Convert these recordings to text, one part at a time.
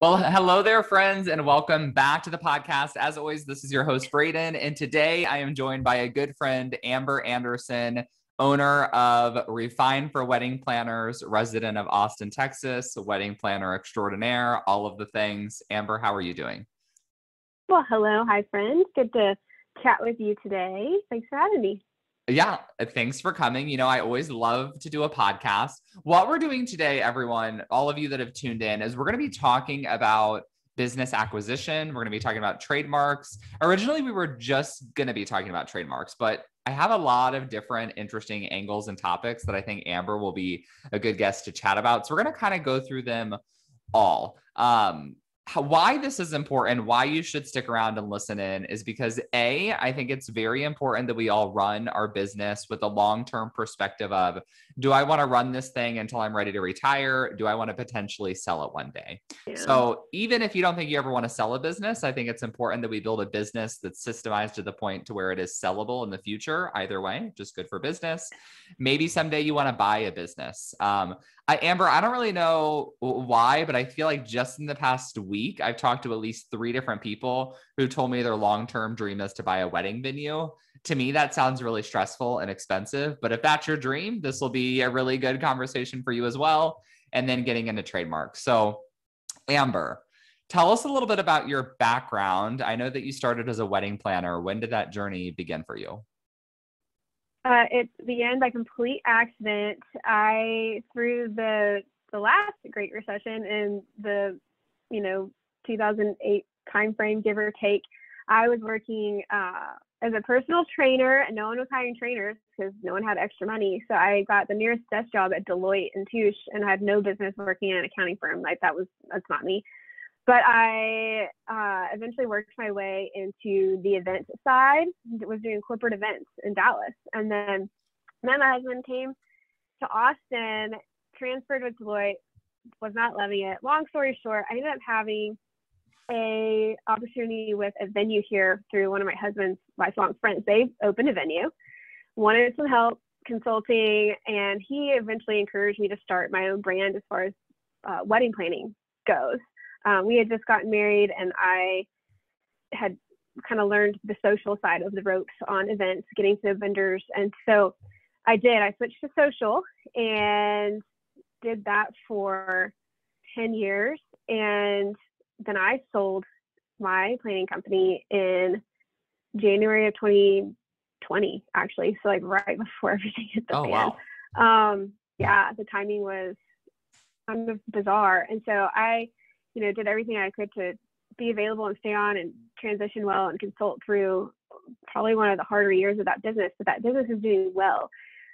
Well, hello there, friends, and welcome back to the podcast. As always, this is your host, Braden, and today I am joined by a good friend, Amber Anderson, owner of Refine for Wedding Planners, resident of Austin, Texas, wedding planner extraordinaire, all of the things. Amber, how are you doing? Well, hello. Hi, friends. Good to chat with you today. Thanks for having me. Yeah, thanks for coming. You know, I always love to do a podcast. What we're doing today, everyone, all of you that have tuned in, is we're going to be talking about business acquisition. We're going to be talking about trademarks. Originally, we were just going to be talking about trademarks, but I have a lot of different interesting angles and topics that I think Amber will be a good guest to chat about. So we're going to kind of go through them all. Why this is important, why you should stick around and listen in is because I think it's very important that we all run our business with a long-term perspective of, do I want to run this thing until I'm ready to retire? Do I want to potentially sell it one day? Yeah. So even if you don't think you ever want to sell a business, I think it's important that we build a business that's systemized to the point to where it is sellable in the future. Either way, just good for business. Maybe someday you want to buy a business. Amber, I don't really know why, but I feel like just in the past week, I've talked to at least 3 different people who told me their long-term dream is to buy a wedding venue. To me, that sounds really stressful and expensive, but if that's your dream, this will be a really good conversation for you as well. And then getting into trademarks. So Amber, tell us a little bit about your background. I know that you started as a wedding planner. When did that journey begin for you? It began by complete accident. Through the last Great Recession in the 2008 timeframe, give or take, I was working as a personal trainer, and no one was hiring trainers because no one had extra money. So I got the nearest desk job at Deloitte and Touche, and had no business working in an accounting firm. That's not me. But I eventually worked my way into the event side. I was doing corporate events in Dallas. And then my husband came to Austin, transferred with Deloitte, was not loving it. Long story short, I ended up having a opportunity with a venue here through one of my husband's lifelong friends. They opened a venue, wanted some help consulting, and he eventually encouraged me to start my own brand as far as wedding planning goes. We had just gotten married, and I had kind of learned the social side of the ropes on events, getting to know vendors. And so I switched to social and did that for 10 years. And then I sold my planning company in January of 2020, actually. So like right before everything hit the fan. Wow. The timing was kind of bizarre. And so I did everything I could to be available and stay on and transition well and consult through probably one of the harder years of that business, but that business is doing well.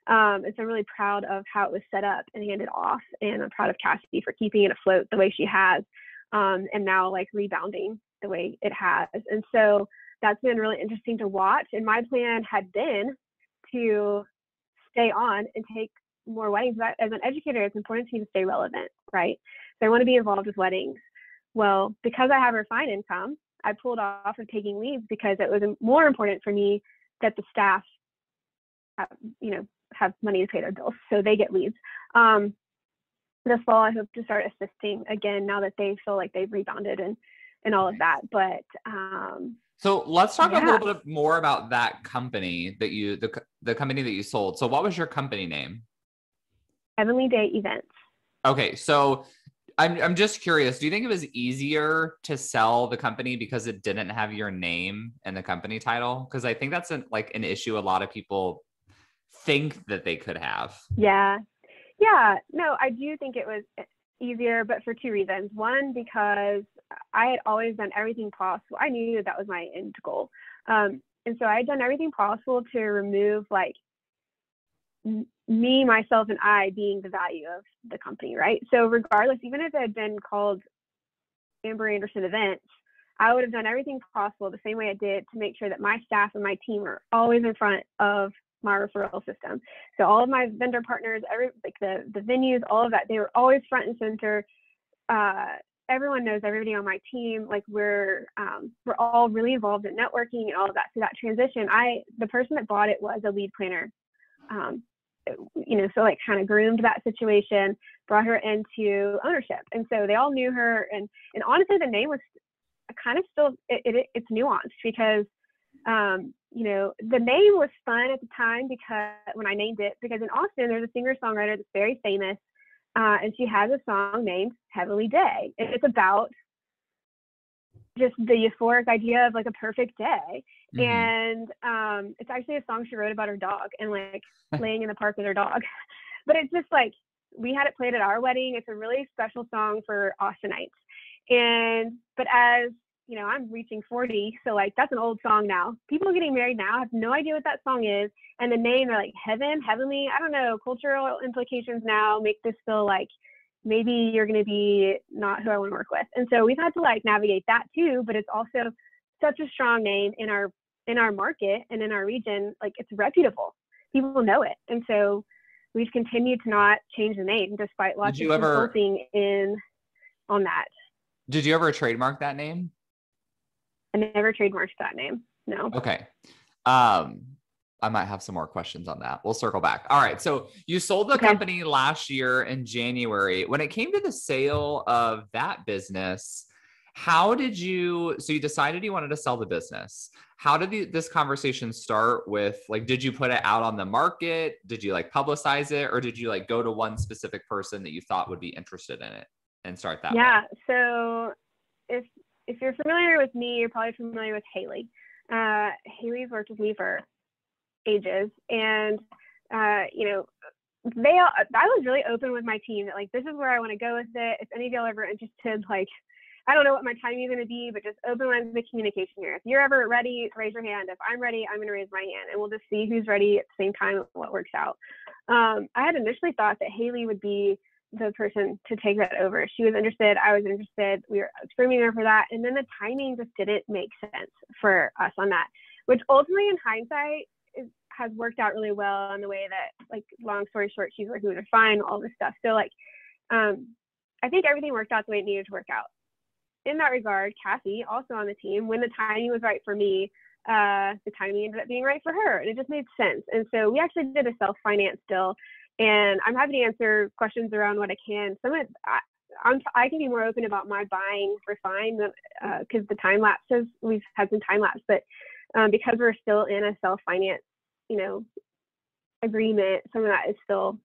And so I'm really proud of how it was set up and handed off. And I'm proud of Cassie for keeping it afloat the way she has, and now like rebounding the way it has. And so that's been really interesting to watch. And my plan had been to stay on and take more weddings. But as an educator, it's important to me to stay relevant, right? So I want to be involved with weddings. Well, because I have Refine income, I pulled off of taking leads because it was more important for me that the staff have money to pay their bills, so they get leads. This fall, I hope to start assisting again now that they feel like they've rebounded and all of that. But so let's talk a little bit more about that company that the company that you sold. So what was your company name? Heavenly Day Events. Okay, so I'm just curious. Do you think it was easier to sell the company because it didn't have your name and the company title? Because I think that's an issue a lot of people think that they could have. Yeah. No, I do think it was easier, but for 2 reasons. One, because I had always done everything possible. I knew that was my end goal. And so I had done everything possible to remove me, myself, and I being the value of the company, right? So regardless, even if it had been called Amber Anderson Events, I would have done everything possible the same way I did to make sure that my staff and my team are always in front of my referral system. So all of my vendor partners, the venues, all of that, they were always front and center. Everyone knows everybody on my team. Like we're all really involved in networking and all of that. So that transition, the person that bought it was a lead planner. So like kind of groomed that situation. brought her into ownership. And so they all knew her. And honestly, the name was kind of still, it's nuanced because, you know, the name was fun at the time because when I named it, because in Austin, there's a singer-songwriter that's very famous. And she has a song named Heavenly Day. And it's about just the euphoric idea of like a perfect day. And it's actually a song she wrote about her dog and like laying in the park with her dog. But it's just like, we had it played at our wedding. It's a really special song for Austinites. But as you know, I'm reaching 40, so like that's an old song now. People getting married now have no idea what that song is, and the name, they're like heavenly. I don't know, cultural implications now make this feel like maybe you're going to be not who I want to work with. And so we've had to like navigate that too. But it's also such a strong name in our market and in our region. Like it's reputable. People know it, and so we've continued to not change the name despite lots of consulting on that. Did you ever trademark that name? I never trademarked that name. No. Okay. I might have some more questions on that. We'll circle back. All right. So you sold the company last year in January. When it came to the sale of that business, so you decided you wanted to sell the business. How did this conversation start with, like, did you put it out on the market? Did you like publicize it? Or did you like go to one specific person that you thought would be interested in it and start that? Yeah. So if you're familiar with me, you're probably familiar with Haley. Haley's worked with me for ages. And, you know, I was really open with my team that like, this is where I want to go with it. If any of y'all ever interested, like, I don't know what my timing is going to be, but just open lines of communication here. If you're ever ready, raise your hand. If I'm ready, I'm going to raise my hand, and we'll just see who's ready at the same time and what works out. I had initially thought that Haley would be the person to take that over. She was interested. I was interested. We were screaming her for that. And then the timing just didn't make sense for us on that, which ultimately in hindsight has worked out really well in the way that, like, long story short, she's working with her fine, all this stuff. So like, I think everything worked out the way it needed to work out. In that regard, Kathy, also on the team, when the timing was right for me, the timing ended up being right for her, and it just made sense. And so we actually did a self-finance deal. And I'm happy to answer questions around what I can. I can be more open about my buying for fine because the time lapses, we've had some time lapse, but because we're still in a self-finance, you know, agreement, some of that is still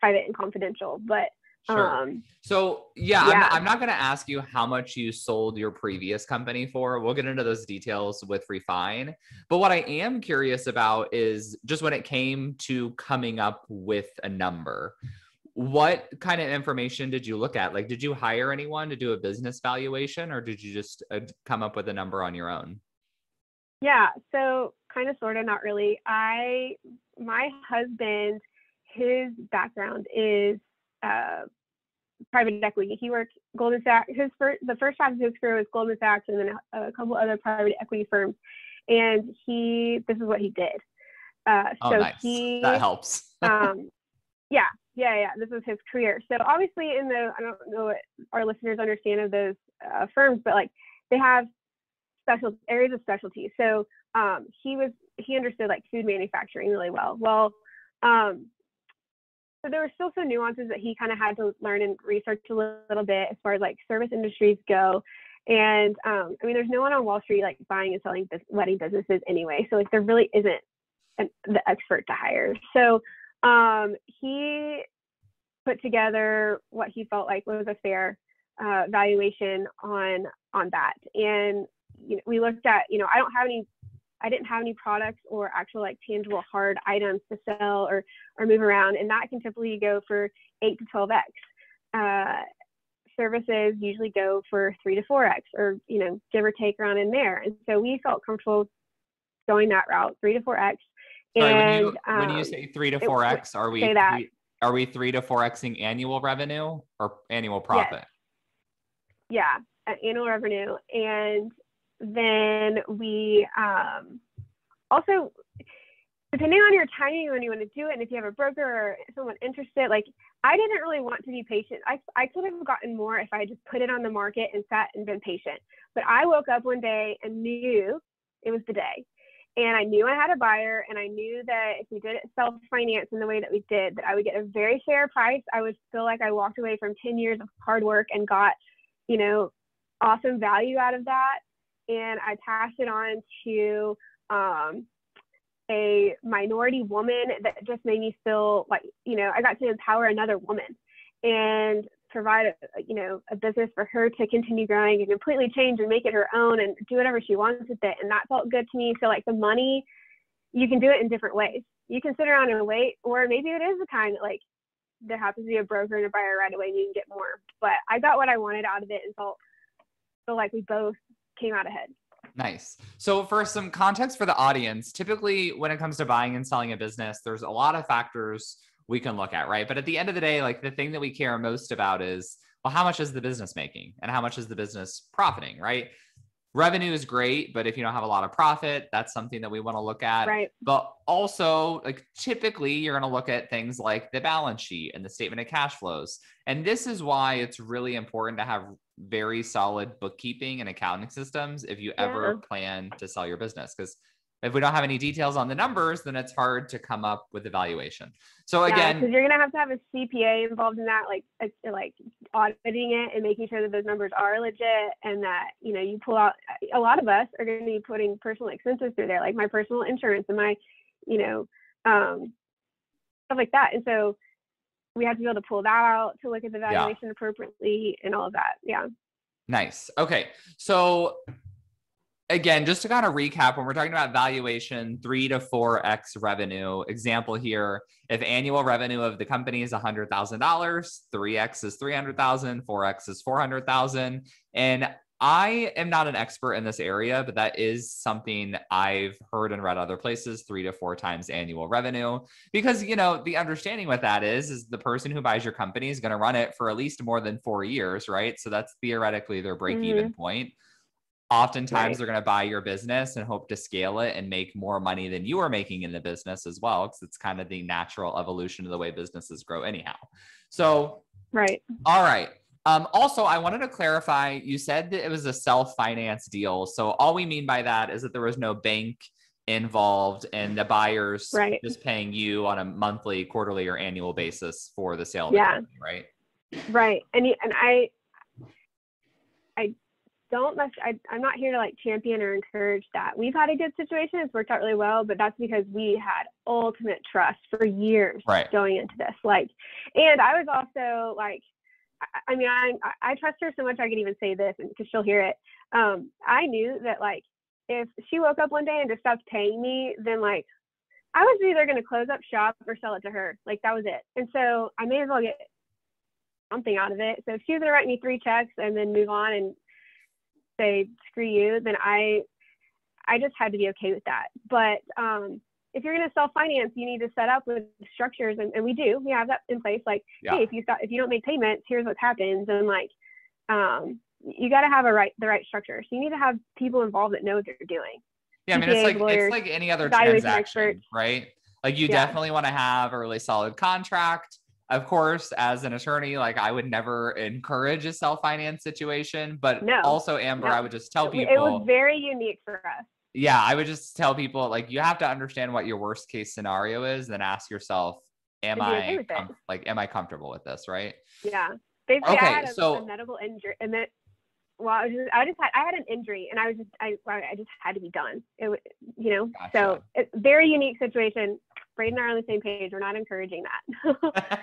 private and confidential. But sure. So yeah. I'm not going to ask you how much you sold your previous company for. We'll get into those details with Refine. But what I am curious about is just when it came to coming up with a number, what kind of information did you look at? Like, did you hire anyone to do a business valuation, or did you just come up with a number on your own? Yeah. So kind of, sort of, not really. My husband, his background is private equity. He worked Goldman Sachs. The first half of his career was Goldman Sachs, and then a couple other private equity firms. And this is what he did. Nice. That helps. Yeah. This was his career. So obviously, I don't know what our listeners understand of those firms, but like they have special areas of specialty. So he understood like food manufacturing really well. Well, so there were still some nuances that he kind of had to learn and research a little bit as far as like service industries go. And I mean, there's no one on Wall Street like buying and selling wedding businesses anyway. So like there really isn't the expert to hire. So he put together what he felt like was a fair valuation on that. And you know, we looked at, you know, I didn't have any products or actual like tangible hard items to sell or move around. And that can typically go for 8 to 12x. Services usually go for 3 to 4x, or, you know, give or take around in there. And so we felt comfortable going that route, 3 to 4x. Sorry, when you say 3 to 4x, are we 3 to 4xing annual revenue or annual profit? Yes. Yeah, annual revenue. And then we also, depending on your timing when you want to do it, and if you have a broker or someone interested, like I didn't really want to be patient. I could have gotten more if I just put it on the market and sat and been patient. But I woke up one day and knew it was the day. And I knew I had a buyer, and I knew that if we did it self-finance in the way that we did, that I would get a very fair price. I would feel like I walked away from 10 years of hard work and got, awesome value out of that. And I passed it on to a minority woman that just made me feel like, I got to empower another woman and provide a business for her to continue growing and completely change and make it her own and do whatever she wants with it. And that felt good to me. So like the money, you can do it in different ways. You can sit around and wait, or maybe it is the time that like there happens to be a broker and a buyer right away and you can get more. But I got what I wanted out of it and felt like we both came out ahead. Nice. So for some context for the audience, typically when it comes to buying and selling a business, there's a lot of factors we can look at, right? But at the end of the day, like the thing that we care most about is, well, how much is the business making and how much is the business profiting, right? Revenue is great, but if you don't have a lot of profit, that's something that we want to look at. Right. But also, like typically you're going to look at things like the balance sheet and the statement of cash flows. And this is why it's really important to have very solid bookkeeping and accounting systems if you ever plan to sell your business. Because if we don't have any details on the numbers, then it's hard to come up with a valuation. So again, because you're going to have a CPA involved in that, like auditing it and making sure that those numbers are legit, and that, you pull out, a lot of us are going to be putting personal expenses through there, like my personal insurance and my, stuff like that. And so we have to be able to pull that out to look at the valuation appropriately and all of that. Yeah. Nice. Okay. So again, just to kind of recap, when we're talking about valuation, 3 to 4x revenue, example here, if annual revenue of the company is $100,000, 3x is 300,000, 4x is 400,000. And I am not an expert in this area, but that is something I've heard and read other places, 3 to 4 times annual revenue, because, the understanding with that is the person who buys your company is going to run it for at least more than 4 years, right? So that's theoretically their break-even point. Oftentimes they're going to buy your business and hope to scale it and make more money than you are making in the business as well, because it's kind of the natural evolution of the way businesses grow anyhow. So, all right. Also, I wanted to clarify, you said that it was a self-finance deal. So all we mean by that is that there was no bank involved and the buyers just paying you on a monthly, quarterly, or annual basis for the sale of the company, right? Right. And I'm not here to like champion or encourage that. We've had a good situation. It's worked out really well, but that's because we had ultimate trust for years going into this. And I was also like, I trust her so much I could even say this because she'll hear it. I knew that like, if she woke up one day and just stopped paying me, then like, I was either going to close up shop or sell it to her. Like that was it. And so I may as well get something out of it. So if she was going to write me 3 checks and then move on and say screw you, then I just had to be okay with that. But if you're going to self-finance, you need to set up with structures, and we have that in place. Like, hey, if you don't make payments, here's what happens, and like you got to have the right structure. So you need to have people involved that know what they're doing. Yeah, it's like any other transaction, right? Like you definitely want to have a really solid contract. Of course, as an attorney, like I would never encourage a self-finance situation, but also Amber, I would just tell people it was very unique for us. Yeah, I would just tell people like you have to understand what your worst case scenario is, then ask yourself, am I comfortable with this, right? Yeah. Basically, I had a medical injury, and then I had an injury, and I just had to be done. It was, Gotcha. So it's a very unique situation. Braden and I are on the same page. We're not encouraging that.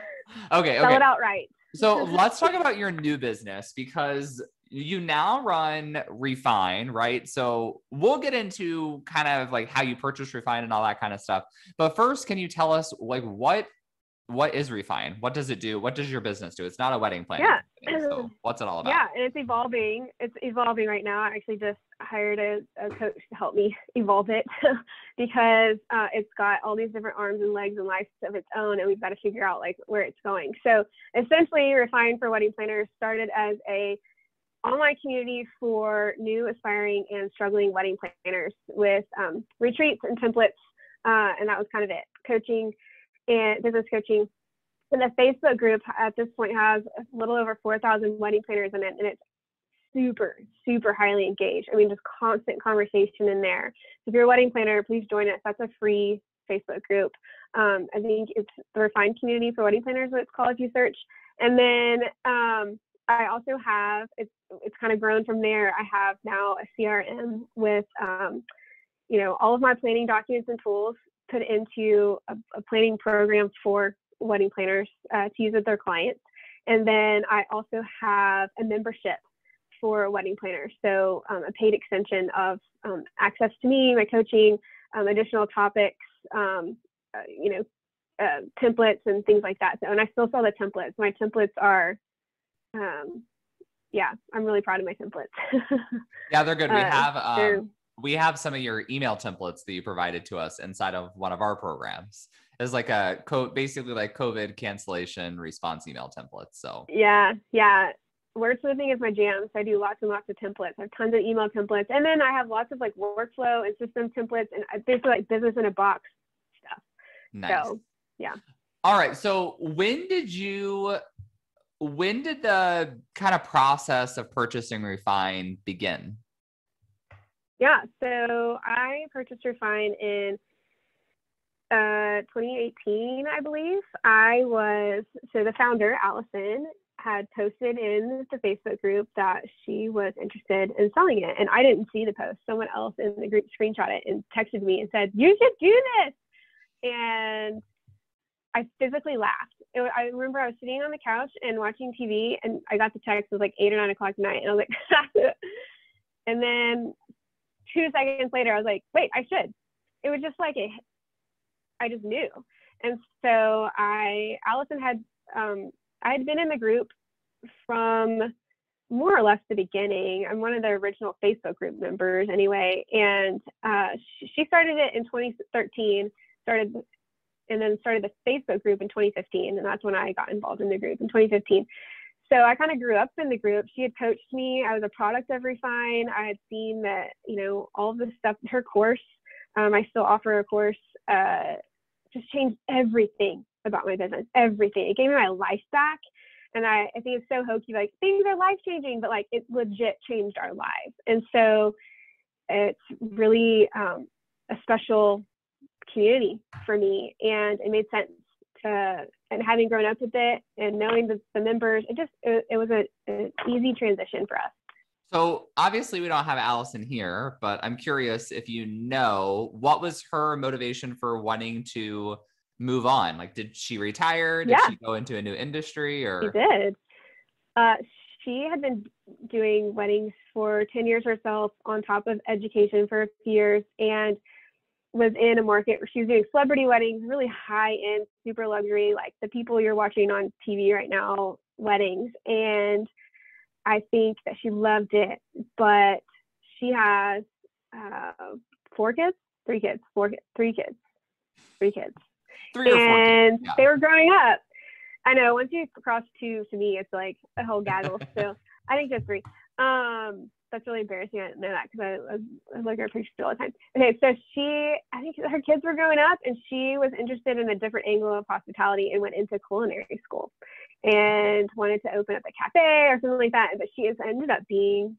Okay. Sell it outright. So let's talk about your new business, because you now run Refine, right? So we'll get into kind of like how you purchase Refine and all that kind of stuff. But first, can you tell us like what is Refine? What does it do? What does your business do? It's not a wedding planning company, so what's it all about? Yeah, and it's evolving. It's evolving right now. I actually just hired a coach to help me evolve it because it's got all these different arms and legs and lives of its own, and we've got to figure out like where it's going. So essentially, Refine for Wedding Planners started as a online community for new, aspiring, and struggling wedding planners with retreats and templates, and that was kind of it. Coaching and business coaching. And the Facebook group at this point has a little over 4,000 wedding planners in it, and it's super, super highly engaged. I mean, just constant conversation in there. So if you're a wedding planner, please join us. That's a free Facebook group. I think it's the Refined Community for Wedding Planners, what it's called if you search. And then I also have, it's kind of grown from there. I have now a CRM with, all of my planning documents and tools put into a planning program for wedding planners to use with their clients. And then I also have a membership for wedding planners. So a paid extension of access to me, my coaching, additional topics, templates and things like that. So, and I still sell the templates. My templates are, I'm really proud of my templates. Yeah, they're good. We have some of your email templates that you provided to us inside of one of our programs. It's like basically like COVID cancellation response email templates. So yeah. Wordsmithing is my jam. So I do lots and lots of templates. I have tons of email templates. And then I have lots of like workflow and system templates and basically like business in a box stuff. Nice. So yeah. All right. So when did the kind of process of purchasing Refine begin? Yeah. So I purchased Refine in 2018, I believe. The founder, Allison, had posted in the Facebook group that she was interested in selling it. And I didn't see the post. Someone else in the group screenshot it and texted me and said, "You should do this." And I physically laughed. I remember I was sitting on the couch and watching TV, and I got the text. It was like 8 or 9 o'clock at night. And I was like, and then 2 seconds later, I was like, wait, I should. It was just like I just knew. And so Allison had, I had been in the group from more or less the beginning. I'm one of the original Facebook group members anyway. And she started it in 2013, started the Facebook group in 2015. And that's when I got involved in the group in 2015. So I kind of grew up in the group. She had coached me. I was a product of Refine. I had seen that, all of the stuff, her course, I still offer a course, just changed everything about my business, everything. It gave me my life back. And I think it's so hokey, like things are life-changing, but like it legit changed our lives. And so it's really a special community for me. And it made sense and having grown up with it and knowing the members, it was an easy transition for us. So obviously we don't have Allison here, but I'm curious if what was her motivation for wanting to move on? Like, did she retire? Did she go into a new industry? Or she did. She had been doing weddings for 10 years herself on top of education for a few years, and was in a market where she was doing celebrity weddings, really high end, super luxury, like the people you're watching on TV right now, weddings. And I think that she loved it, but she has 3 kids. And they were growing up. I know once you cross 2, to me, it's like a whole gaggle. So I think just 3. That's really embarrassing. I didn't know that because I look at her pictures all the time. Okay, so I think her kids were growing up, and she was interested in a different angle of hospitality and went into culinary school and wanted to open up a cafe or something like that. But she has ended up being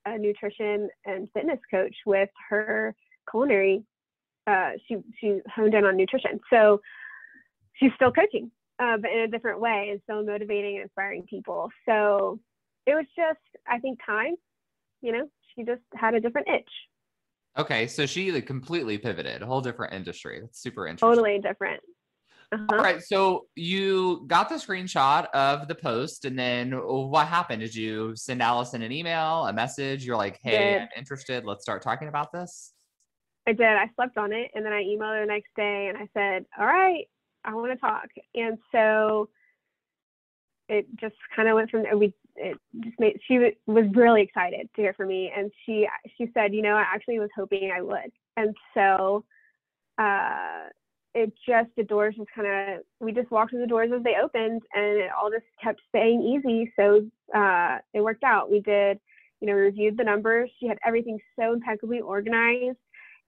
a nutrition and fitness coach with her culinary. She honed in on nutrition. So she's still coaching, but in a different way, and still motivating and inspiring people. So it was just, I think, time. She just had a different itch. Okay, so she completely pivoted, a whole different industry. That's super interesting. Totally different. All right, so you got the screenshot of the post, and then what happened? Did you send Allison an email, a message? You're like, hey, I'm interested. Let's start talking about this. I did. I slept on it, and then I emailed her the next day, and I said, all right, I want to talk. And so it just kind of went from there. She was really excited to hear from me. And she said, I actually was hoping I would. And so the doors just we just walked through the doors as they opened, and it all just kept staying easy. So it worked out. We did, we reviewed the numbers. She had everything so impeccably organized.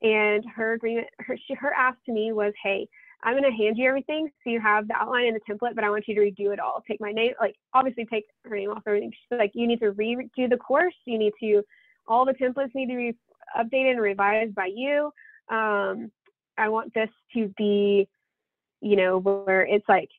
And her agreement, her ask to me was, hey, I'm going to hand you everything. So you have the outline and the template, but I want you to redo it all. Take my name, like obviously take her name off everything. She's like, you need to redo the course. You need to, all the templates need to be updated and revised by you. I want this to be, you know, where it's like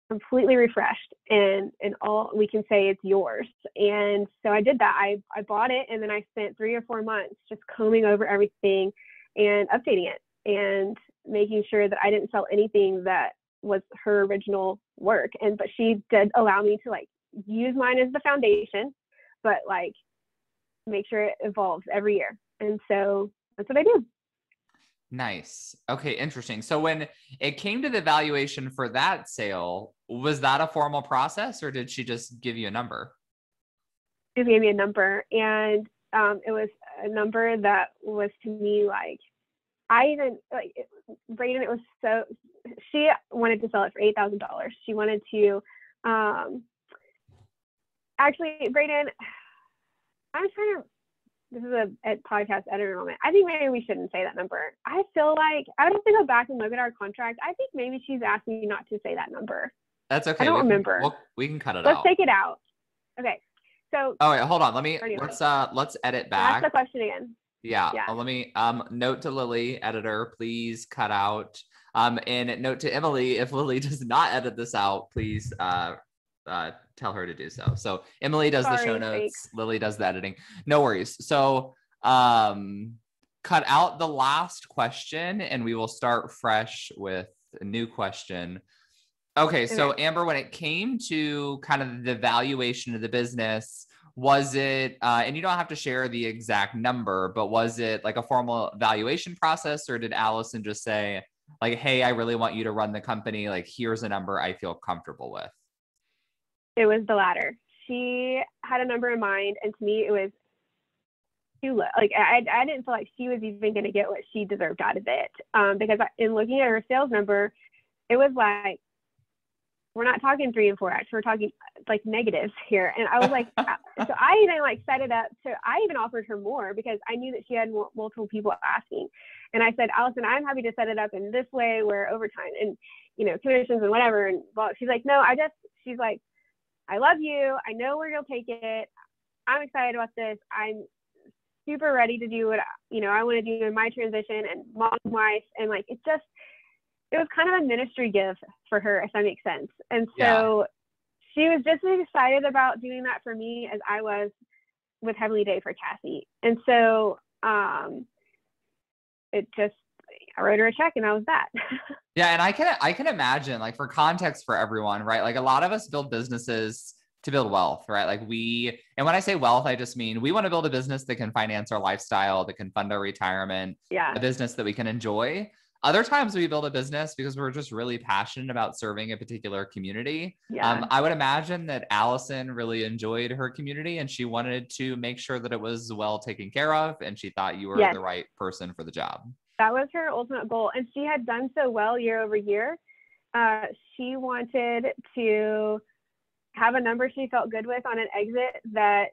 completely refreshed and all we can say it's yours. And so I did that. I bought it, and then I spent 3 or 4 months just combing over everything and updating it and making sure that I didn't sell anything that was her original work. But she did allow me to like use mine as the foundation, but like make sure it evolves every year. And so that's what I do. Nice. Okay, interesting. So when it came to the valuation for that sale, was that a formal process, or did she just give you a number? She gave me a number, and it was a number that was to me like, I even like Braden. It was so, she wanted to sell it for $8,000. She wanted to, actually, Braden, I'm trying to, this is a podcast editor moment. I think maybe we shouldn't say that number. I feel like I would have to go back and look at our contract. I think maybe she's asked me not to say that number. That's okay. I don't remember. We can cut it out. Let's take it out. Okay. So. Oh wait, hold on. Let's edit back. Ask the question again. Yeah. Let me note to Lily, editor, please cut out. And note to Emily, if Lily does not edit this out, please tell her to do so. So Emily does the show notes, thanks. Lily does the editing. No worries. So cut out the last question and we will start fresh with a new question. Okay. So Amber, when it came to kind of the valuation of the business, was it, and you don't have to share the exact number, but was it like a formal valuation process, or did Allison just say like, hey, I really want you to run the company. Like, here's a number I feel comfortable with? It was the latter. She had a number in mind, and to me, it was too low. Like I didn't feel like she was even going to get what she deserved out of it. Because in looking at her sales number, it was like, we're not talking 3 and 4X. We're talking like negatives here. And I was like, so I even like set it up to, I even offered her more because I knew that she had multiple people asking. And I said, Allison, I'm happy to set it up in this way where overtime and, you know, commissions and whatever. And well, she's like, no, she's like, I love you. I know where you'll take it. I'm excited about this. I'm super ready to do what, you know, I want to do in my transition and mom, wife. And like, it was kind of a ministry gift for her, if that makes sense. And so she was just as excited about doing that for me as I was with Heavenly Day for Cassie. And so I wrote her a check and that was that. Yeah. And I can imagine, like, for context for everyone, right? Like, a lot of us build businesses to build wealth, right? Like and when I say wealth, I just mean we want to build a business that can finance our lifestyle, that can fund our retirement, a business that we can enjoy. Other times we build a business because we're just really passionate about serving a particular community. I would imagine that Allison really enjoyed her community and she wanted to make sure that it was well taken care of. And she thought you were the right person for the job. That was her ultimate goal. And she had done so well year over year. She wanted to have a number she felt good with on an exit that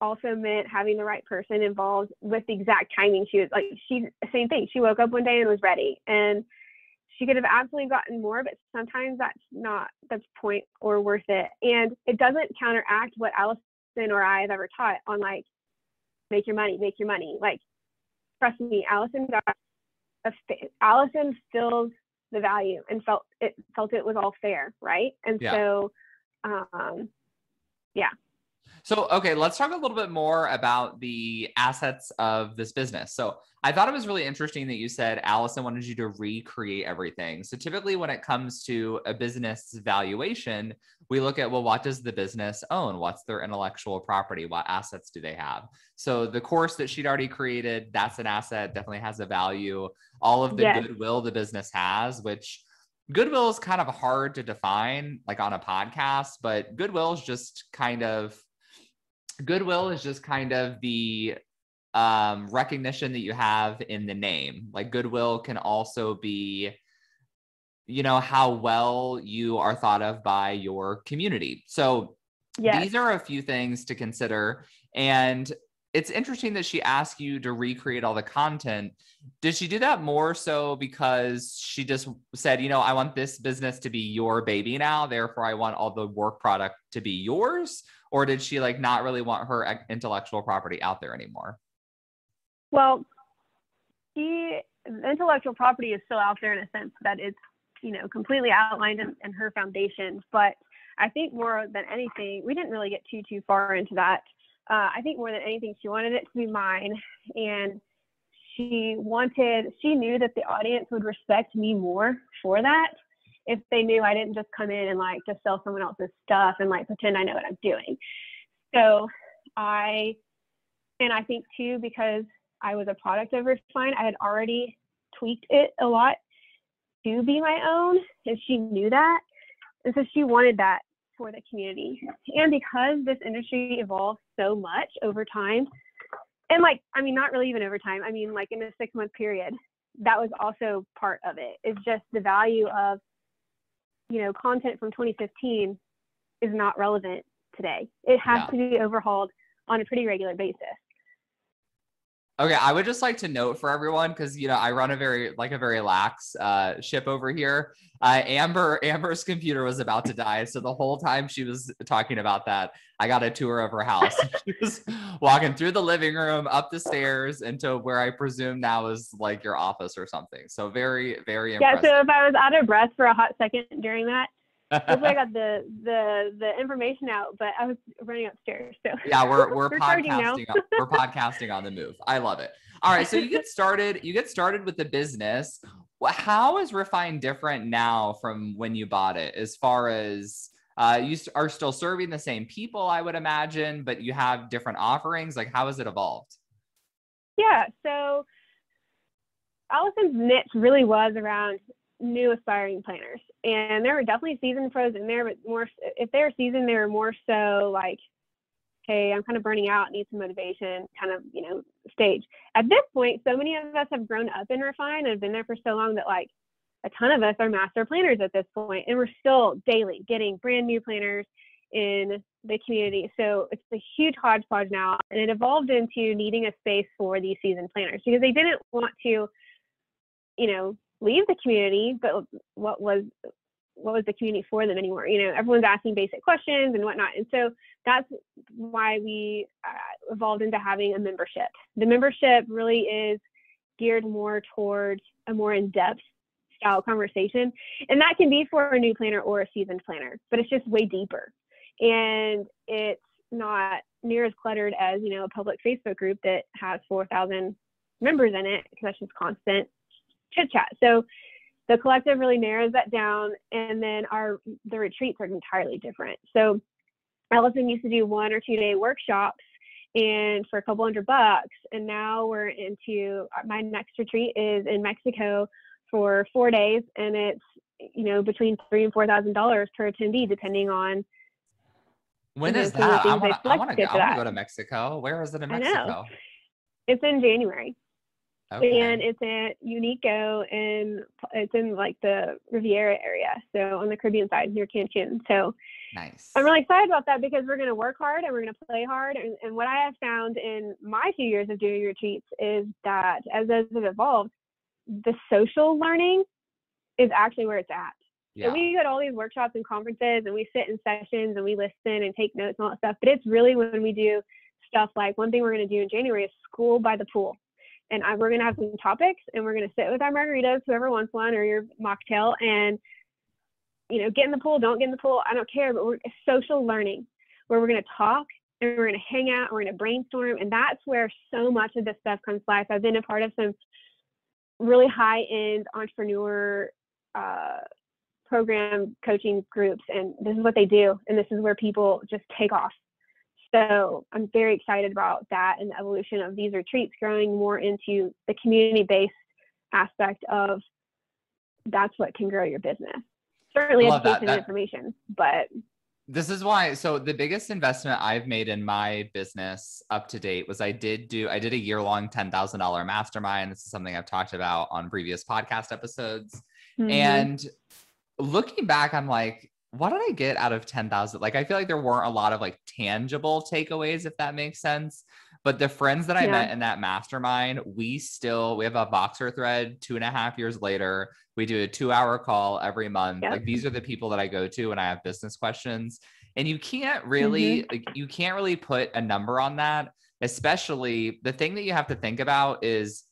also meant having the right person involved with the exact timing. She was like, same thing. She woke up one day and was ready, and she could have absolutely gotten more, but sometimes that's not the point or worth it. And it doesn't counteract what Allison or I have ever taught on like, make your money. Like, trust me, Allison feels the value and felt it was all fair. Right. And so, So, okay, let's talk a little bit more about the assets of this business. So I thought it was really interesting that you said Allison wanted you to recreate everything. So typically when it comes to a business valuation, we look at, well, what does the business own? What's their intellectual property? What assets do they have? So the course that she'd already created, that's an asset, definitely has a value. All of the goodwill the business has, which goodwill is kind of hard to define like on a podcast, but goodwill is just kind of the recognition that you have in the name. Like, goodwill can also be, you know, how well you are thought of by your community. So these are a few things to consider. And it's interesting that she asked you to recreate all the content. Did she do that more so because she just said, you know, I want this business to be your baby now, therefore I want all the work product to be yours? Or did she like not really want her intellectual property out there anymore? Well, the intellectual property is still out there in a sense that it's, you know, completely outlined in her foundation. But I think more than anything, we didn't really get too far into that. I think more than anything, she wanted it to be mine, and she knew that the audience would respect me more for that if they knew I didn't just come in and like just sell someone else's stuff and like pretend I know what I'm doing. So I think too, because I was a product of Refine, I had already tweaked it a lot to be my own, and she knew that. And so she wanted that for the community. And because this industry evolved so much over time, and like, I mean, not really even over time, I mean, like in a 6-month period, that was also part of it. It's just the value of, you know, content from 2015 is not relevant today. It has to be overhauled on a pretty regular basis. Okay, I would just like to note for everyone, because you know I run a very lax ship over here. Amber's computer was about to die, so the whole time she was talking about that, I got a tour of her house. She was walking through the living room, up the stairs, into where I presume now is like your office or something. So very, very impressive. Yeah. So if I was out of breath for a hot second during that, hopefully I got the information out, but I was running upstairs. So yeah, we're podcasting. We're podcasting on the move. I love it. All right, so you get started with the business. How is Refine different now from when you bought it? As far as you are still serving the same people, I would imagine, but you have different offerings. Like, how has it evolved? Yeah, so Allison's niche really was around new aspiring planners, and there were definitely seasoned pros in there, but more if they were seasoned, they were more so like, hey, I'm kind of burning out, need some motivation kind of, you know, stage. At this point, so many of us have grown up in Refine and have been there for so long that like a ton of us are master planners at this point, and we're still daily getting brand new planners in the community. So it's a huge hodgepodge now, and it evolved into needing a space for these seasoned planners because they didn't want to, you know, leave the community, but what was the community for them anymore? You know, everyone's asking basic questions and whatnot. And so that's why we evolved into having a membership. The membership really is geared more towards a more in-depth style conversation. And that can be for a new planner or a seasoned planner, but it's just way deeper. And it's not near as cluttered as, you know, a public Facebook group that has 4,000 members in it, because that's just constant chit chat. So the collective really narrows that down, and then the retreats are entirely different. So Allison used to do 1 or 2 day workshops and for a couple $100, and now we're into my next retreat is in Mexico for 4 days, and it's, you know, between $3,000 and $4,000 per attendee, depending on when is that. I want to go to Mexico. Where is it in Mexico? It's in January. Okay. And it's at Unico, and it's in like the Riviera area, so on the Caribbean side near Cancun. So nice. I'm really excited about that because we're going to work hard and we're going to play hard. And what I have found in my few years of doing retreats is that as those have evolved, the social learning is actually where it's at. Yeah. So we go to all these workshops and conferences, and we sit in sessions and we listen and take notes and all that stuff. But it's really when we do stuff like, one thing we're going to do in January is school by the pool. And we're going to have some topics, and we're going to sit with our margaritas, whoever wants one, or your mocktail, and, you know, get in the pool, don't get in the pool, I don't care, but we're social learning where we're going to talk and we're going to hang out, we're going to brainstorm. And that's where so much of this stuff comes to life. I've been a part of some really high-end entrepreneur program coaching groups, and this is what they do. And this is where people just take off. So I'm very excited about that and the evolution of these retreats growing more into the community-based aspect of that's what can grow your business. Certainly education and information, but this is why. So the biggest investment I've made in my business up to date was I did a year-long $10,000 mastermind. This is something I've talked about on previous podcast episodes. Mm-hmm. And looking back, I'm like, what did I get out of 10,000? Like, I feel like there weren't a lot of like tangible takeaways, if that makes sense. But the friends that I met in that mastermind, we have a Voxer thread 2.5 years later. We do a 2-hour call every month. Yep. Like, these are the people that I go to when I have business questions. And you can't really put a number on that. Especially the thing that you have to think about is,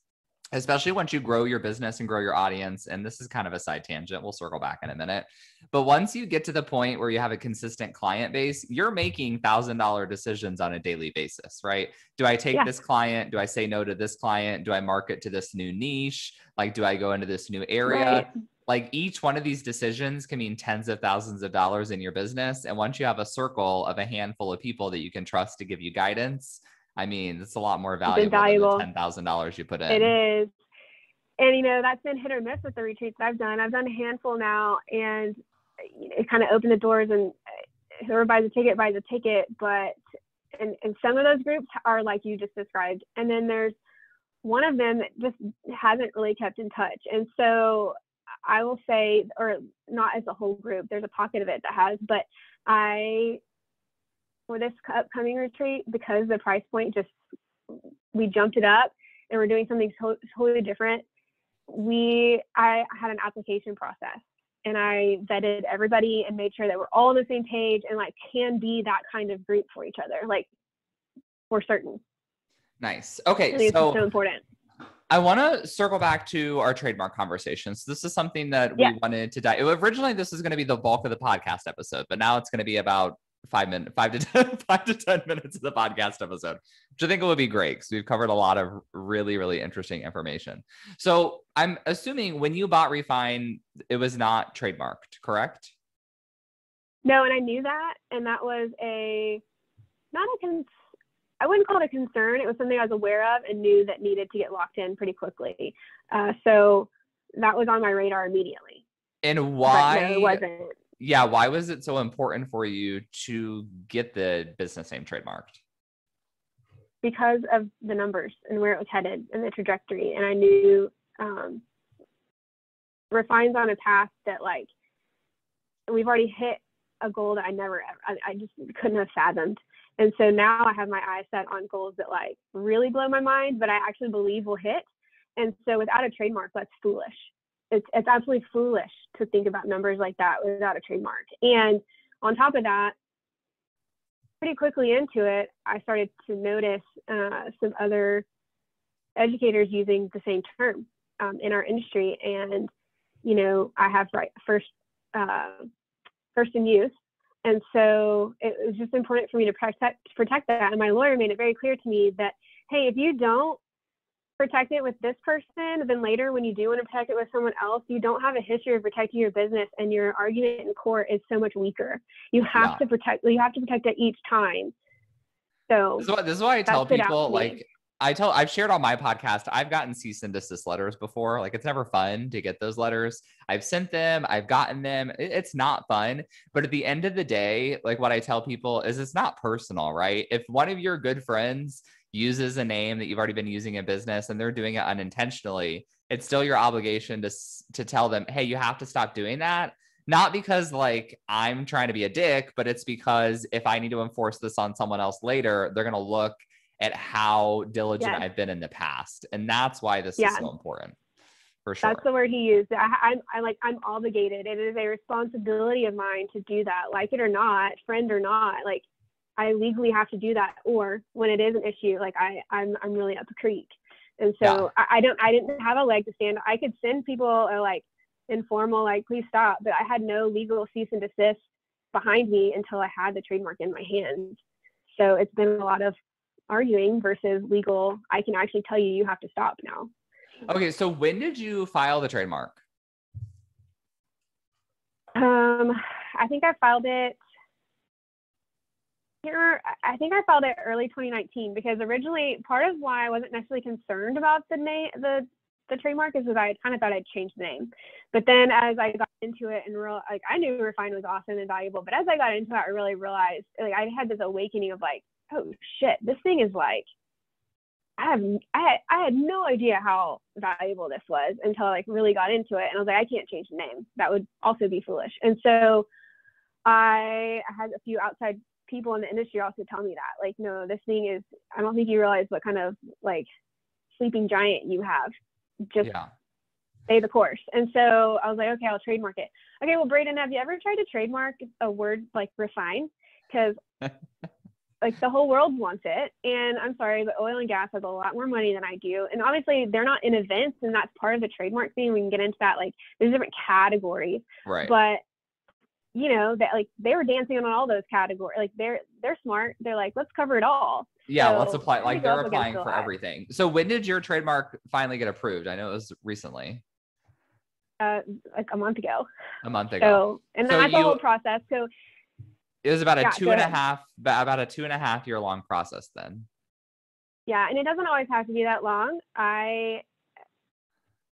especially once you grow your business and grow your audience, and this is kind of a side tangent, we'll circle back in a minute. But once you get to the point where you have a consistent client base, you're making $1,000 decisions on a daily basis, right? Do I take this client? Do I say no to this client? Do I market to this new niche? Like, do I go into this new area? Right. Like, each one of these decisions can mean tens of thousands of dollars in your business. And once you have a circle of a handful of people that you can trust to give you guidance, I mean, it's a lot more valuable than the $10,000 you put in. It is. And, that's been hit or miss with the retreats that I've done. I've done a handful now, and it kind of opened the doors, and whoever buys a ticket buys a ticket. But, and some of those groups are like you just described. And then there's one of them that just hasn't really kept in touch. And so I will say, or not as a whole group, there's a pocket of it that has, but for this upcoming retreat, because the price point we jumped it up and we're doing something totally different. I had an application process, and I vetted everybody and made sure that we're all on the same page and like can be that kind of group for each other. Like, for certain. Nice. Okay. It's so important. I want to circle back to our trademark conversation. So this is something that we wanted to dive. Originally, this is going to be the bulk of the podcast episode, but now it's going to be about 5 to 10 minutes of the podcast episode, which I think will be great because we've covered a lot of really, really interesting information. So I'm assuming when you bought Refine, it was not trademarked, correct? No, and I knew that, and that was I wouldn't call it a concern. It was something I was aware of and knew that needed to get locked in pretty quickly. So that was on my radar immediately. And why? But no, it wasn't. Yeah. Why was it so important for you to get the business name trademarked? Because of the numbers and where it was headed and the trajectory. And I knew Refine's on a path that, like, we've already hit a goal that I just couldn't have fathomed. And so now I have my eyes set on goals that like really blow my mind, but I actually believe will hit. And so without a trademark, that's foolish. It's absolutely foolish to think about numbers like that without a trademark. And on top of that, pretty quickly into it, I started to notice some other educators using the same term in our industry. And, I have first in use. And so it was just important for me to protect that. And my lawyer made it very clear to me that, hey, if you don't protect it with this person, then later when you do want to protect it with someone else, you don't have a history of protecting your business, and your argument in court is so much weaker. You have to protect it each time. So this is why I tell people, like, I've shared on my podcast, I've gotten cease and desist letters before. Like, it's never fun to get those letters. I've sent them, I've gotten them. It's not fun. But at the end of the day, like, what I tell people is it's not personal, right? If one of your good friends uses a name that you've already been using in business and they're doing it unintentionally, it's still your obligation to tell them, hey, you have to stop doing that. Not because like I'm trying to be a dick, but it's because if I need to enforce this on someone else later, they're going to look at how diligent I've been in the past. And that's why this is so important, for sure. That's the word he used. I'm obligated. It is a responsibility of mine to do that, like it or not, friend or not. Like, I legally have to do that. Or when it is an issue, like I'm really up a creek. And so I didn't have a leg to stand. I could send people like informal, like, please stop. But I had no legal cease and desist behind me until I had the trademark in my hands. So it's been a lot of arguing versus legal. I can actually tell you have to stop now. Okay. So when did you file the trademark? I think I filed it early 2019, because originally part of why I wasn't necessarily concerned about the name, the trademark, is because I kind of thought I'd change the name. But then as I got into it and I knew Refine was awesome and valuable, but as I got into it, I really realized, like, I had this awakening of like, oh shit, this thing is like, I had no idea how valuable this was until I like really got into it. And I was like, I can't change the name. That would also be foolish. And so I had a few outside people in the industry also tell me that, like, no, this thing is, I don't think you realize what kind of like sleeping giant you have. Just stay the course. And so I was like, okay, I'll trademark it. Okay, well, Braden, have you ever tried to trademark a word like refine? Because like the whole world wants it. And I'm sorry, but oil and gas has a lot more money than I do. And obviously they're not in events, and that's part of the trademark thing. We can get into that. Like there's different categories, right? But you know, that like they were dancing on all those categories. Like they're smart. They're like, let's cover it all. Yeah, so let's apply. Like they're applying for everything. So when did your trademark finally get approved? I know it was recently. Like a month ago. A month ago. So, and that's the whole process. So it was about a 2.5 year long process then. Yeah. And it doesn't always have to be that long.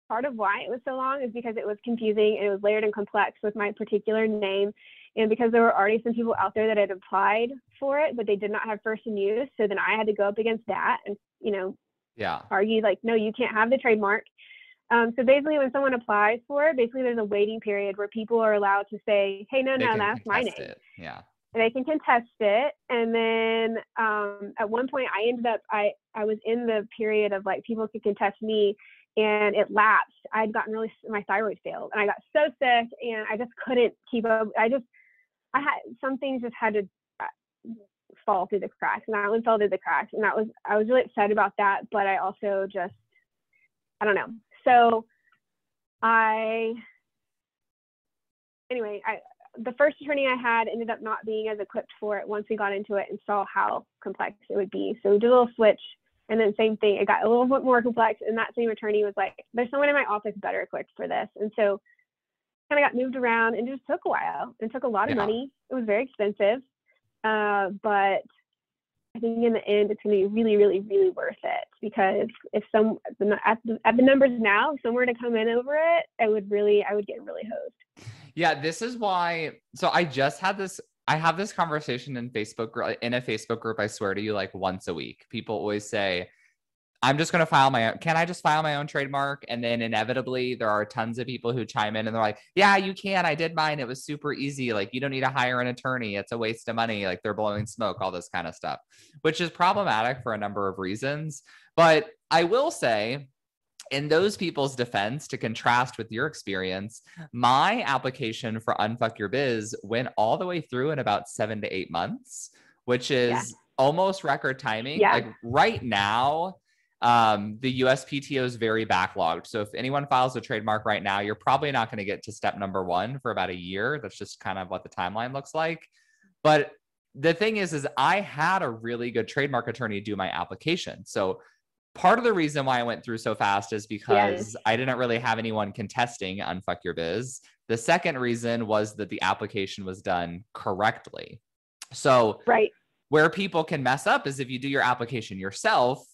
Part of why it was so long is because it was confusing and it was layered and complex with my particular name. And because there were already some people out there that had applied for it, but they did not have first in use. So then I had to go up against that and, you know, argue like, no, you can't have the trademark. So basically when someone applies for it, basically there's a waiting period where people are allowed to say, hey, no, that's my name. Yeah. And they can contest it. And then at one point I ended up, I was in the period of like people could contest me, and it lapsed. I'd gotten my thyroid failed and I got so sick and I just couldn't keep up. Some things just had to fall through the cracks, and that one fell through the cracks. And I was really upset about that, but I also just, I don't know. So the first attorney I had ended up not being as equipped for it once we got into it and saw how complex it would be. So we did a little switch, and then same thing, it got a little bit more complex. And that same attorney was like, there's someone in my office better equipped for this. And so kind of got moved around, and it just took a while and took a lot of money. It was very expensive. But I think in the end, it's going to be really, really, really worth it, because if at the numbers now, if someone were to come in over it, I would get really hosed. Yeah, this is why. So I have this conversation in a Facebook group. I swear to you, like once a week, people always say, I'm just going to can I just file my own trademark? And then inevitably there are tons of people who chime in and they're like, yeah, you can. I did mine. It was super easy. Like, you don't need to hire an attorney. It's a waste of money. Like, they're blowing smoke, all this kind of stuff, which is problematic for a number of reasons. But I will say, in those people's defense, to contrast with your experience, my application for Unfuck Your Biz went all the way through in about 7 to 8 months, which is almost record timing. Yeah. Like right now, the USPTO is very backlogged. So if anyone files a trademark right now, you're probably not going to get to step number 1 for about a year. That's just kind of what the timeline looks like. But the thing is I had a really good trademark attorney do my application. So part of the reason why I went through so fast is because I didn't really have anyone contesting Unfuck Your Biz. The second reason was that the application was done correctly. So where people can mess up is if you do your application yourself,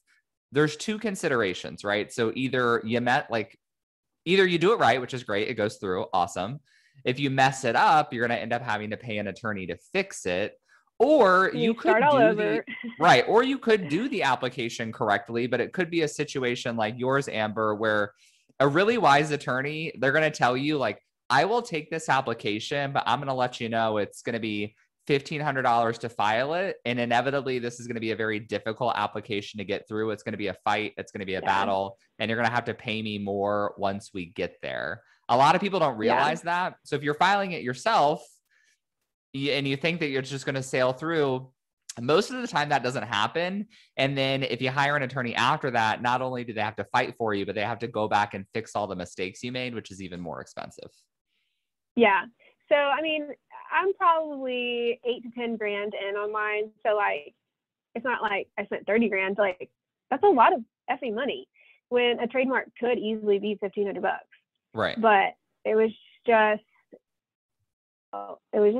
there's 2 considerations, right? So either you do it right, which is great. It goes through. Awesome. If you mess it up, you're going to end up having to pay an attorney to fix it. Or you could start all over. Or you could do the application correctly, but it could be a situation like yours, Amber, where a really wise attorney, they're going to tell you like, I will take this application, but I'm going to let you know it's going to be $1,500 to file it. And inevitably, this is going to be a very difficult application to get through. It's going to be a fight. It's going to be a battle. And you're going to have to pay me more once we get there. A lot of people don't realize that. So if you're filing it yourself, and you think that you're just going to sail through, most of the time that doesn't happen. And then if you hire an attorney after that, not only do they have to fight for you, but they have to go back and fix all the mistakes you made, which is even more expensive. Yeah. So, I mean, I'm probably 8 to 10 grand in on mine. So like, it's not like I spent 30 grand. Like, that's a lot of effing money when a trademark could easily be $1,500. Right. But it was just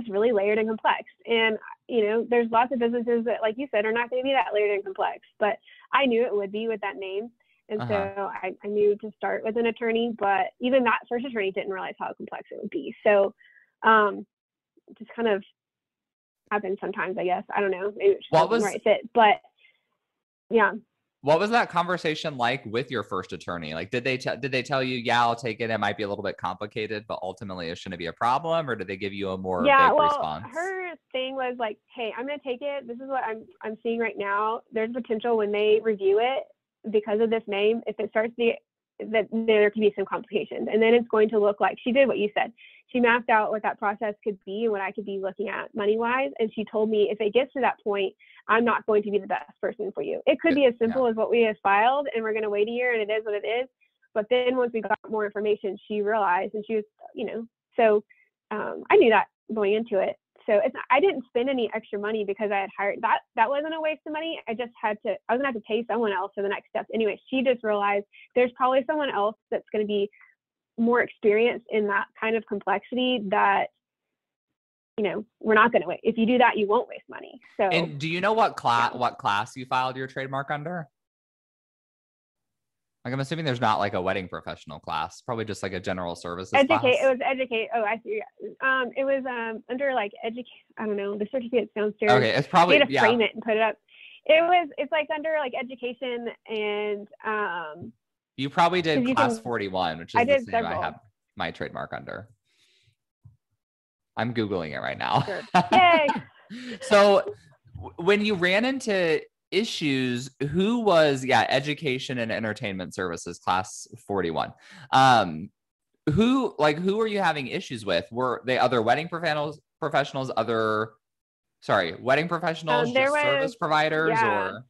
really layered and complex. And, you know, there's lots of businesses that, like you said, are not going to be that layered and complex, but I knew it would be with that name. And so I knew to start with an attorney, but even that first attorney didn't realize how complex it would be. So just kind of happens sometimes, I guess. I don't know. Maybe it just wasn't the right fit, but yeah. What was that conversation like with your first attorney? Like, did they tell you, yeah, I'll take it. It might be a little bit complicated, but ultimately it shouldn't be a problem, or did they give you a more Yeah, vague well, response? her thing was like, hey, I'm going to take it. This is what I'm seeing right now. There's potential when they review it because of this name. If it starts that there could be some complications, and then it's going to look like she did what you said. She mapped out what that process could be and what I could be looking at money wise. And she told me if it gets to that point, I'm not going to be the best person for you. It could be as simple as what we have filed, and we're going to wait a year, and it is what it is. But then once we got more information, she realized, and she was, so I knew that going into it. So I didn't spend any extra money because I had hired that wasn't a waste of money. I was gonna have to pay someone else for the next steps. Anyway, she just realized there's probably someone else that's going to be more experienced in that kind of complexity that, we're not going to wait. If you do that, you won't waste money. So, and do you know what class you filed your trademark under? Like, I'm assuming there's not like a wedding professional class, probably just like a general services class. It was educate. Oh, I see. It was under like educate. I don't know. The certificate downstairs. Okay, it's probably they had to frame it and put it up. It's like under like education and you probably did class 41, which is the same I have my trademark under. I'm Googling it right now. Sure. Yay. So when you ran into issues, who was education and entertainment services class 41? Who were you having issues with? Were they other wedding professionals, wedding professionals, service providers, or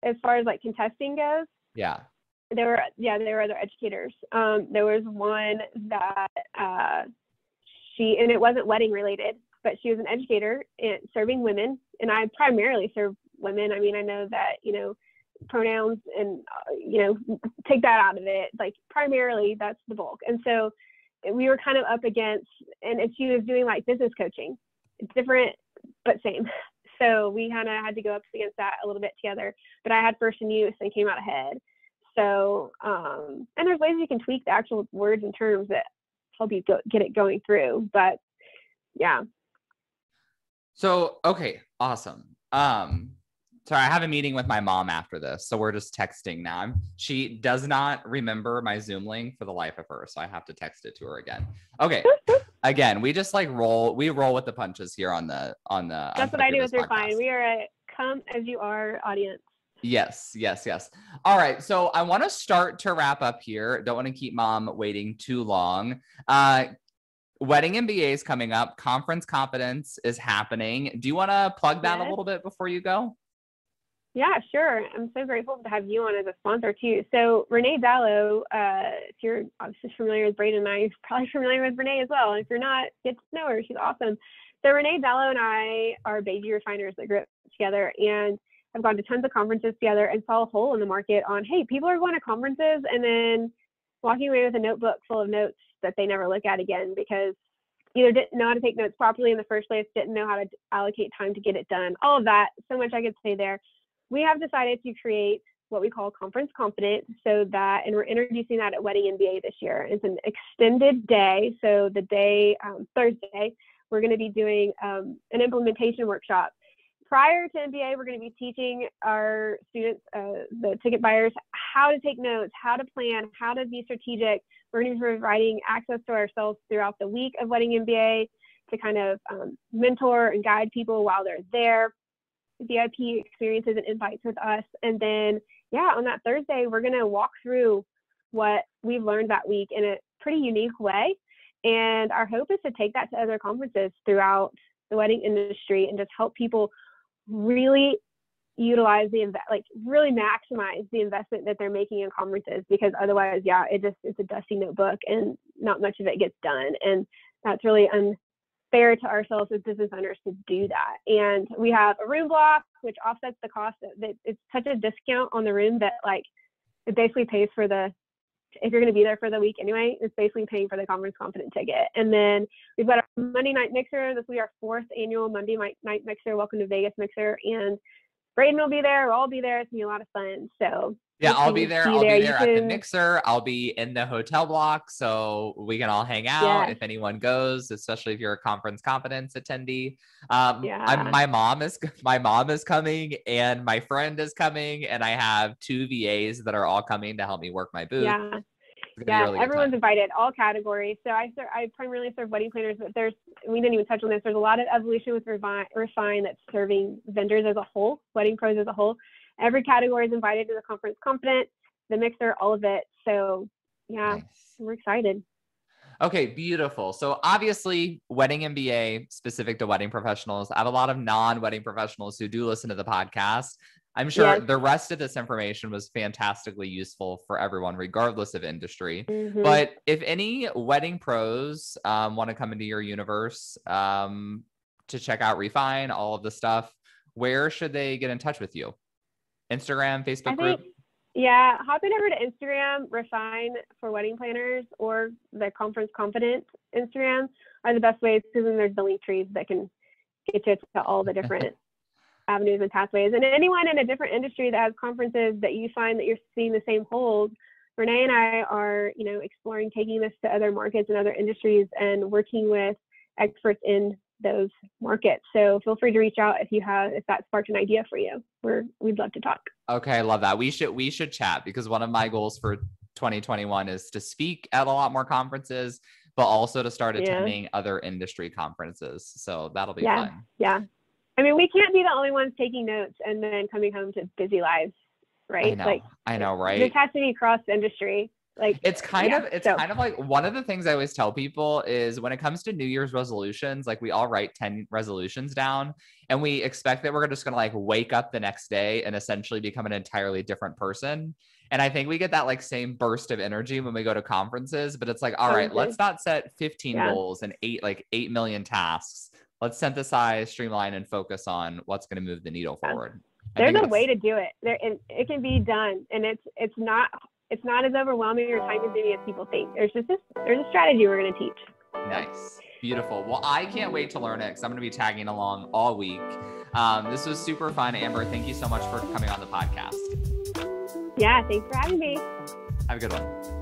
as far as like contesting goes? Yeah. There were other educators. There was one that and it wasn't wedding related, but she was an educator in serving women, and I primarily serve women. I mean, I know that, pronouns and, take that out of it. Like primarily that's the bulk. And so we were kind of up against, and she was doing like business coaching, different, but same. So we kind of had to go up against that a little bit together, but I had first in use and came out ahead. So, and there's ways you can tweak the actual words and terms that help you get it going through, but yeah. So, okay, awesome. Sorry, I have a meeting with my mom after this, so we're just texting now. She does not remember my Zoom link for the life of her, so I have to text it to her again. Okay. Again, we just roll with the punches here on the. That's what I do with your fine. We are a come as you are audience. Yes. All right. So I want to start to wrap up here. Don't want to keep mom waiting too long. Wedding MBA is coming up. Conference Confidence is happening. Do you want to plug that a little bit before you go? Yeah, sure. I'm so grateful to have you on as a sponsor too. So Renee Dallow, if you're obviously familiar with Braden and I, you're probably familiar with Renee as well. If you're not, get to know her. She's awesome. So Renee Dallow and I are baby refiners that grew up together and have gone to tons of conferences together and saw a hole in the market on, hey, people are going to conferences and then walking away with a notebook full of notes that they never look at again because either didn't know how to take notes properly in the first place, didn't know how to allocate time to get it done, all of that. So much I could say there. We have decided to create what we call Conference Confident, and we're introducing that at Wedding MBA this year. It's an extended day. So the day, Thursday, we're going to be doing an implementation workshop. Prior to MBA, we're going to be teaching our students, the ticket buyers, how to take notes, how to plan, how to be strategic. We're going to be providing access to ourselves throughout the week of Wedding MBA to kind of mentor and guide people while they're there. VIP experiences and invites with us. And then, on that Thursday, we're going to walk through what we've learned that week in a pretty unique way. And our hope is to take that to other conferences throughout the wedding industry and just help people really utilize really maximize the investment that they're making in conferences, because otherwise, it's a dusty notebook and not much of it gets done. And that's really unfair to ourselves as business owners to do that. And we have a room block, which offsets the cost. It's such a discount on the room that it basically pays for if you're going to be there for the week anyway, it's basically paying for the Conference Confident ticket. And then we've got a Monday night mixer. This will be our 4th annual Monday night mixer. Welcome to Vegas mixer. And Braden will be there. We'll all be there. It's going to be a lot of fun. So yeah, I'll be there. I'll be there at the mixer. I'll be in the hotel block so we can all hang out if anyone goes, especially if you're a conference competence attendee. My mom is coming and my friend is coming, and I have 2 VAs that are all coming to help me work my booth. Yeah, really everyone's invited, all categories. So I primarily serve wedding planners, but we didn't even touch on this. There's a lot of evolution with Refine that's serving vendors as a whole, wedding pros as a whole. Every category is invited to the conference competent, the mixer, all of it. So nice. We're excited. Okay, beautiful. So obviously wedding MBA specific to wedding professionals. I have a lot of non-wedding professionals who do listen to the podcast. I'm sure the rest of this information was fantastically useful for everyone, regardless of industry. Mm-hmm. But if any wedding pros want to come into your universe to check out Refine, all of the stuff, where should they get in touch with you? Instagram, Facebook group? Yeah, hopping over to Instagram, Refine for wedding planners, or the Conference Competent Instagram are the best ways, because then there's the link trees that can get you to all the different avenues and pathways. And anyone in a different industry that has conferences that you find that you're seeing the same holes, Renee and I are, exploring taking this to other markets and other industries and working with experts in those markets. So feel free to reach out if that sparked an idea for you. We'd love to talk. Okay, I love that. We should chat, because one of my goals for 2021 is to speak at a lot more conferences, but also to start attending other industry conferences. So that'll be fun. Yeah. I mean, we can't be the only ones taking notes and then coming home to busy lives, right? I know, right? This has to be cross industry. It's kind of like one of the things I always tell people is when it comes to New Year's resolutions, we all write 10 resolutions down and we expect that we're just going to wake up the next day and essentially become an entirely different person. And I think we get that same burst of energy when we go to conferences, but it's all right, let's not set 15 goals and 8 million tasks. Let's synthesize, streamline, and focus on what's going to move the needle forward. There's a way to do it. It can be done, and it's not as overwhelming or time consuming as people think. There's a strategy we're going to teach. Nice. Beautiful. Well, I can't wait to learn it, because I'm going to be tagging along all week. This was super fun. Amber, thank you so much for coming on the podcast. Yeah, thanks for having me. Have a good one.